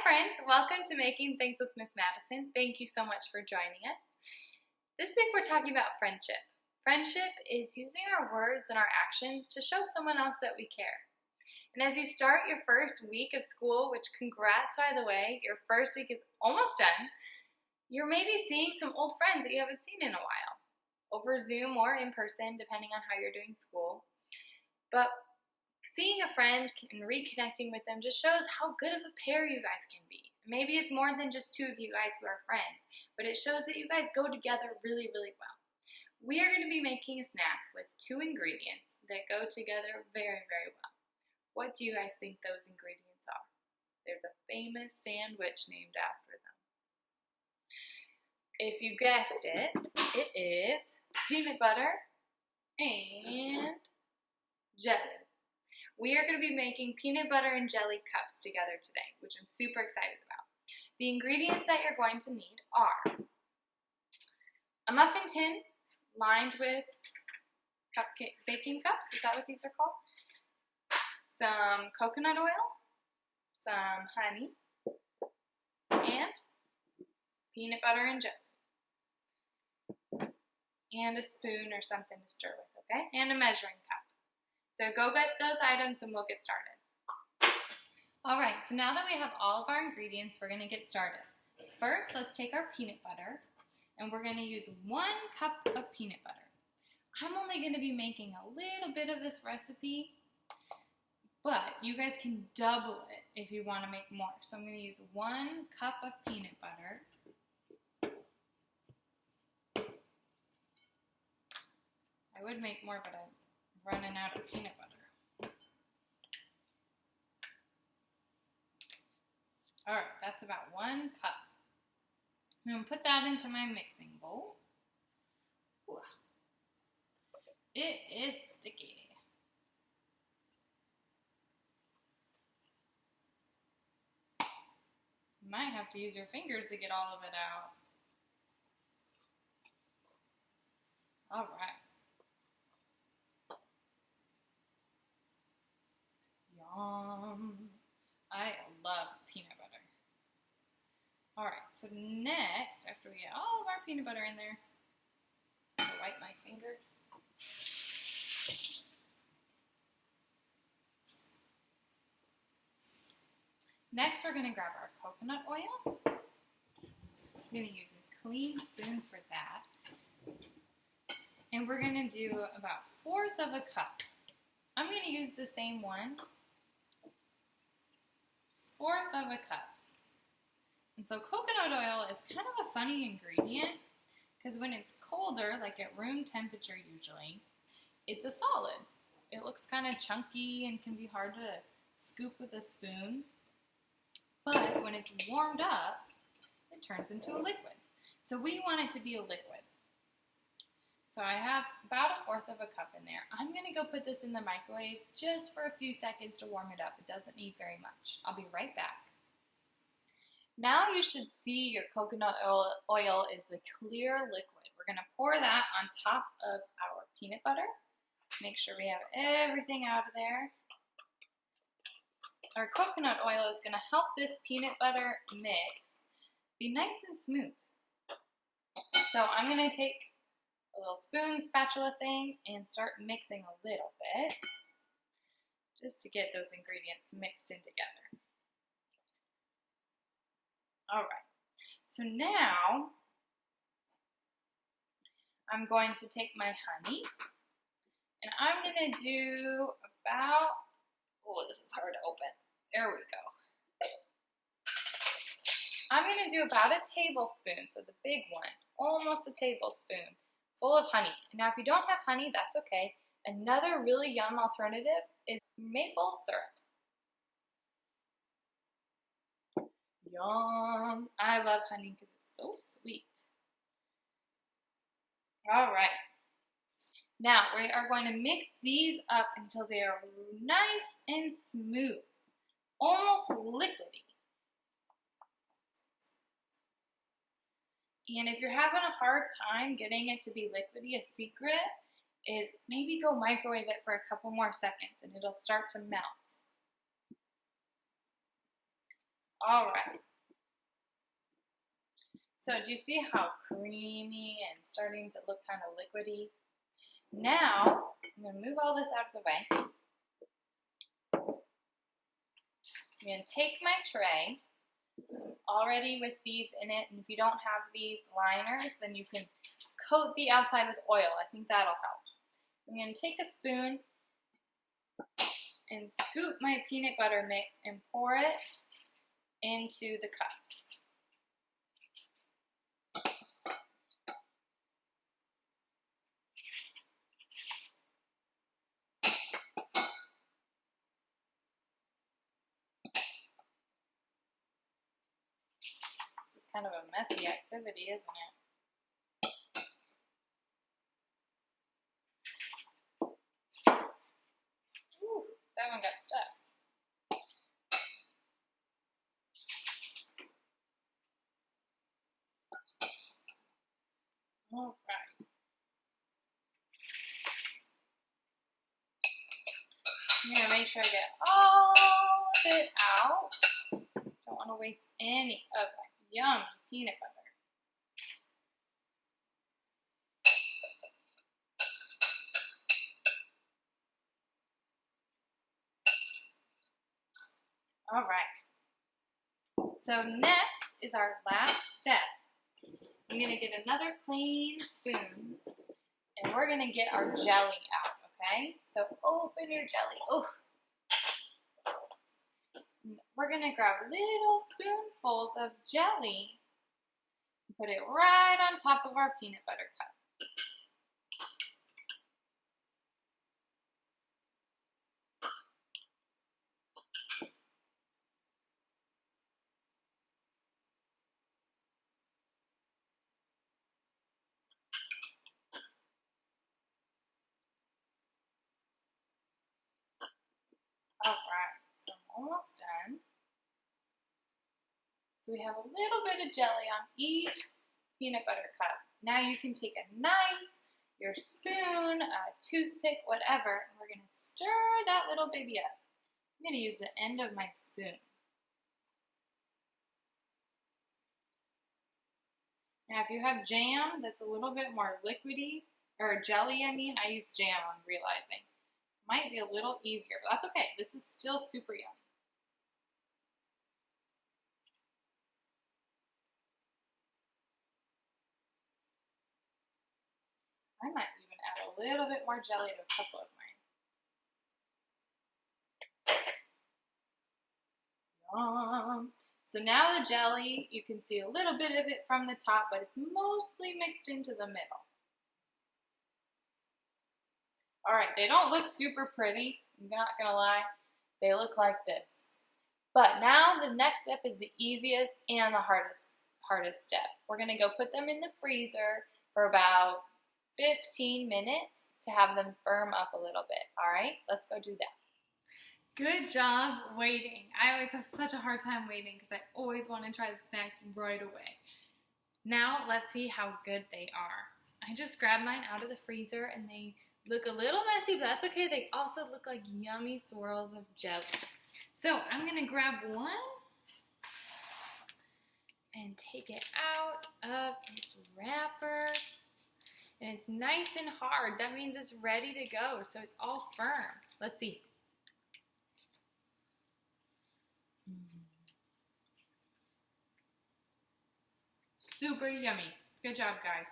friends, welcome to Making Things with Ms. Madison. Thank you so much for joining us. This week we're talking about friendship. Friendship is using our words and our actions to show someone else that we care. And as you start your first week of school, which congrats by the way, your first week is almost done, you're maybe seeing some old friends that you haven't seen in a while, over Zoom or in person, depending on how you're doing school. But seeing a friend and reconnecting with them just shows how good of a pair you guys can be. Maybe it's more than just two of you guys who are friends, but it shows that you guys go together really, really well. We are going to be making a snack with two ingredients that go together very, very well. What do you guys think those ingredients are? There's a famous sandwich named after them. If you guessed it, it is peanut butter and jelly. We are going to be making peanut butter and jelly cups together today, which I'm super excited about. The ingredients that you're going to need are a muffin tin lined with cupcake baking cups. Is that what these are called? Some coconut oil, some honey, and peanut butter and jelly. And a spoon or something to stir with, okay? And a measuring cup. So go get those items and we'll get started. All right, so now that we have all of our ingredients, we're gonna get started. First, let's take our peanut butter and we're gonna use 1 cup of peanut butter. I'm only gonna be making a little bit of this recipe, but you guys can double it if you wanna make more. So I'm gonna use 1 cup of peanut butter. I would make more, but I'm running out of peanut butter. All right, that's about 1 cup. I'm gonna put that into my mixing bowl. Ooh. It is sticky. You might have to use your fingers to get all of it out. All right. I love peanut butter. All right, so next, after we get all of our peanut butter in there, I'll wipe my fingers. Next, we're gonna grab our coconut oil. I'm gonna use a clean spoon for that. And we're gonna do about 1/4 of a cup. I'm gonna use the same one. 1/4 of a cup. And so coconut oil is kind of a funny ingredient because when it's colder, like at room temperature usually, it's a solid. It looks kind of chunky and can be hard to scoop with a spoon. But when it's warmed up, it turns into a liquid. So we want it to be a liquid. So I have about 1/4 of a cup in there. I'm gonna go put this in the microwave just for a few seconds to warm it up. It doesn't need very much. I'll be right back. Now you should see your coconut oil is the clear liquid. We're gonna pour that on top of our peanut butter. Make sure we have everything out of there. Our coconut oil is gonna help this peanut butter mix be nice and smooth. So I'm gonna take a little spoon spatula thing and start mixing a little bit just to get those ingredients mixed in together. All right, so now I'm going to take my honey and I'm gonna do about, oh, this is hard to open. There we go. I'm gonna do about a tablespoon, so the big one, almost a tablespoon, full of honey. Now, if you don't have honey, that's okay. Another really yum alternative is maple syrup. Yum! I love honey because it's so sweet. All right. Now, we are going to mix these up until they are nice and smooth, almost liquidy. And if you're having a hard time getting it to be liquidy, a secret is maybe go microwave it for a couple more seconds and it'll start to melt. All right. So do you see how creamy and starting to look kind of liquidy? Now, I'm going to move all this out of the way. I'm going to take my tray, already with these in it, and if you don't have these liners, then you can coat the outside with oil. I think that'll help. I'm going to take a spoon and scoop my peanut butter mix and pour it into the cups. This is kind of a messy activity, isn't it? Ooh, that one got stuck. All right. I'm going to make sure I get all of it out. Don't want to waste any of that yummy peanut butter. All right. So next is our last step. I'm going to get another clean spoon, and we're going to get our jelly out, okay? So open your jelly. Oh. We're going to grab little spoonfuls of jelly and put it right on top of our peanut butter cup. All right, so I'm almost done. So we have a little bit of jelly on each peanut butter cup. Now you can take a knife, your spoon, a toothpick, whatever, and we're going to stir that little baby up. I'm going to use the end of my spoon. Now if you have jam that's a little bit more liquidy, or jelly I use jam, I'm realizing. Might be a little easier, but that's okay. This is still super yummy. I might even add a little bit more jelly to a couple of mine. Yum. So now the jelly, you can see a little bit of it from the top, but it's mostly mixed into the middle. All right, they don't look super pretty, I'm not gonna lie. They look like this. But now the next step is the easiest and the hardest step. We're gonna go put them in the freezer for about 15 minutes to have them firm up a little bit. All right, let's go do that. Good job waiting. I always have such a hard time waiting because I always want to try the snacks right away. Now let's see how good they are. I just grabbed mine out of the freezer and they look a little messy, but that's okay. They also look like yummy swirls of jelly. So I'm going to grab one and take it out of its wrapper. And it's nice and hard. That means it's ready to go, so it's all firm. Let's see. Super yummy. Good job, guys.